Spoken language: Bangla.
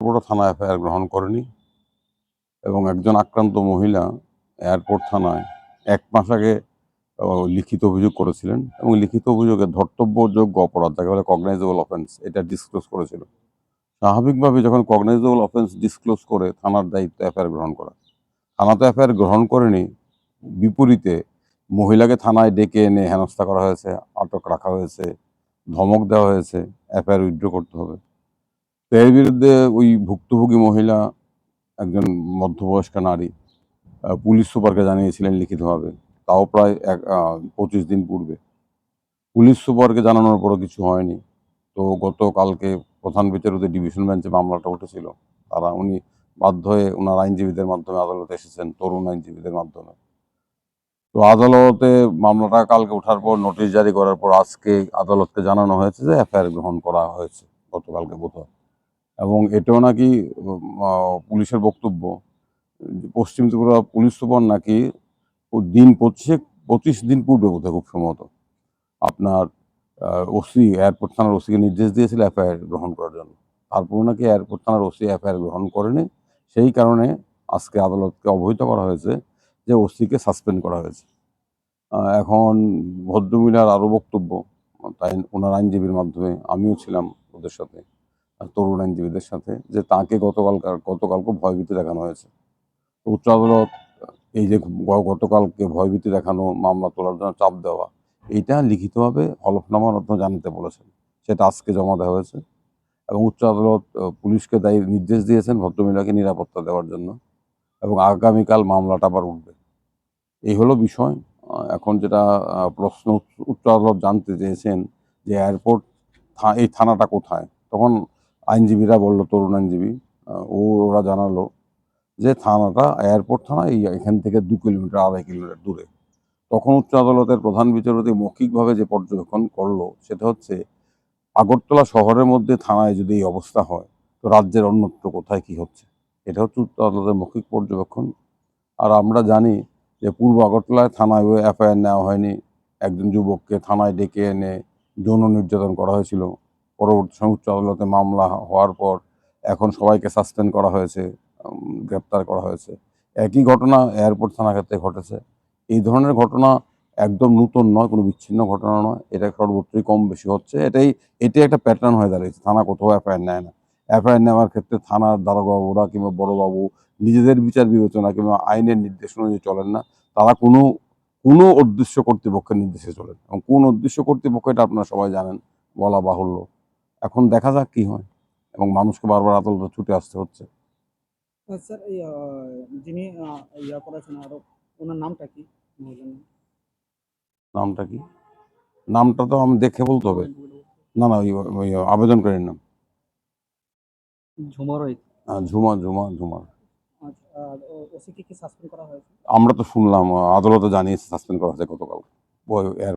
বড় থানা এফআইআর গ্রহণ করেনি এবং একজন আক্রান্ত মহিলা এয়ারপোর্ট থানায় ১ মাস আগে লিখিত অভিযোগ করেছিলেন এবং লিখিত অভিযোগে ধর্তব্যযোগ্য অপরাধ, যাকে বলে কগনাইজেবল অফেন্স, এটা ডিসক্লোজ করেছিল। স্বাভাবিকভাবে যখন কগনাইজেবল অফেন্স ডিসক্লোজ করে থানার দায়িত্ব এফআইআর গ্রহণ করা। থানা তো এফআইআর গ্রহণ করেনি, বিপরীতে মহিলাকে থানায় ডেকে এনে হেনস্থা করা হয়েছে, আটক রাখা হয়েছে, ধমক দেওয়া হয়েছে, এফআইআর উইথড্র করতে হবে। তো এর বিরুদ্ধে ওই ভুক্তভোগী মহিলা, একজন মধ্যবয়স্কা নারী, পুলিশ সুপারকে জানিয়েছিলেন লিখিতভাবে, তাও প্রায় ২৫ দিন পূর্বে। পুলিশ সুপারকে জানানোর পরও কিছু হয়নি। তো গতকালকে প্রধান বিচারপতি ডিভিশন বেঞ্চে মামলাটা উঠেছিল। উনি বাধ্য হয়ে ওনার আইনজীবীদের মাধ্যমে আদালতে এসেছেন, তরুণ আইনজীবীদের মাধ্যমে। তো আদালতে মামলাটা কালকে ওঠার পর নোটিশ জারি করার পর আজকে আদালতকে জানানো হয়েছে যে এফআইআর গ্রহণ করা হয়েছে গতকালকে বোধহয়। এবং এটাও নাকি পুলিশের বক্তব্য, পশ্চিম ত্রিপুরা পুলিশ সুপার নাকি দিন ২৫ দিন পূর্বে বোধহয় খুব সম্ভবত আপনার ওসি, এয়ারপোর্ট থানার ওসিকে নির্দেশ দিয়েছিল এফআইআর গ্রহণ করার জন্য। তারপর নাকি এয়ারপোর্ট থানার ওসি এফআইআর গ্রহণ করেনি। সেই কারণে আজকে আদালতকে অবহিত করা হয়েছে যে ওসিকে সাসপেন্ড করা হয়েছে। এখন ভদ্রমহিলার আরও বক্তব্য, তাই ওনার আইনজীবীর মাধ্যমে আমিও ছিলাম ওদের সাথে, তরুণ আইনজীবীদের সাথে, যে তাকে গতকালকে ভয়ভীতি দেখানো হয়েছে। উচ্চ আদালত এই যে গতকালকে ভয়ভীতি দেখানো, মামলা তোলার জন্য চাপ দেওয়া, এইটা লিখিতভাবে হলফনামার মাধ্যমে জানাতে বলেছেন। সেটা আজকে জমা দেওয়া হয়েছে এবং উচ্চ আদালত পুলিশকে নির্দেশ দিয়েছেন ভদ্রমহিলাকে নিরাপত্তা দেওয়ার জন্য এবং আগামীকাল মামলাটা আবার উঠবে। এই হলো বিষয়। এখন যেটা প্রশ্ন, উচ্চ আদালত জানতে চেয়েছেন যে এয়ারপোর্ট এই থানাটা কোথায়। তখন আইনজীবীরা বলল, তরুণ আইনজীবী ওরা জানালো যে থানাটা এয়ারপোর্ট থানা এখান থেকে ২ কিলোমিটার ২.৫ কিলোমিটার দূরে। তখন উচ্চ আদালতের প্রধান বিচারপতি মৌখিকভাবে যে পর্যবেক্ষণ করলো সেটা হচ্ছে, আগরতলা শহরের মধ্যে থানায় যদি এই অবস্থা হয় তো রাজ্যের অন্যত্র কোথায় কি হচ্ছে, এটা হচ্ছে উচ্চ আদালতের মৌখিক পর্যবেক্ষণ। আর আমরা জানি যে পূর্ব আগরতলায় থানায় এফআইআর নেওয়া হয়নি, একজন যুবককে থানায় ডেকে এনে যৌন নির্যাতন করা হয়েছিল। পরবর্তী সময় উচ্চ আদালতে মামলা হওয়ার পর এখন সবাইকে সাসপেন্ড করা হয়েছে, গ্রেপ্তার করা হয়েছে। একই ঘটনা এয়ারপোর্ট থানা ক্ষেত্রে ঘটেছে। এই ধরনের ঘটনা একদম নতুন নয়, কোনো বিচ্ছিন্ন ঘটনা নয়, এটা সর্বত্রই কম বেশি হচ্ছে। এটাই একটা প্যাটার্ন হয়ে দাঁড়িয়েছে। থানা কোথাও এফআইআর নেয় না। এফআইআর নেওয়ার ক্ষেত্রে থানার দারোগাবাবুরা কিংবা বড়োবাবু নিজেদের বিচার বিবেচনা কিংবা আইনের নির্দেশ অনুযায়ী চলেন না। তারা কোনো অদৃশ্য কর্তৃপক্ষের নির্দেশে চলেন এবং কোন অদৃশ্য কর্তৃপক্ষ এটা আপনারা সবাই জানেন, বলা বাহুল্য। এখন দেখা যাক কি হয় এবং মানুষকে বারবার আদালতে ছুটে আসতে হচ্ছে। স্যার, এই যিনি করেছেন আরো, ওনার নামটা কি? মহিলার নাম? নামটা কি? নামটা তো আমি দেখে বলতে হবে। না, ওই আবেদনকারীর নাম ঝুমা রয়। ঝুমা ঝুমা ঝুমা। আচ্ছা, আর ওসিকে কি সাসপেন্ড করা হয়েছে? আমরা তো শুনলাম আদালতে জানিয়েছে সাসপেন্ড করা হয়েছে গতকাল।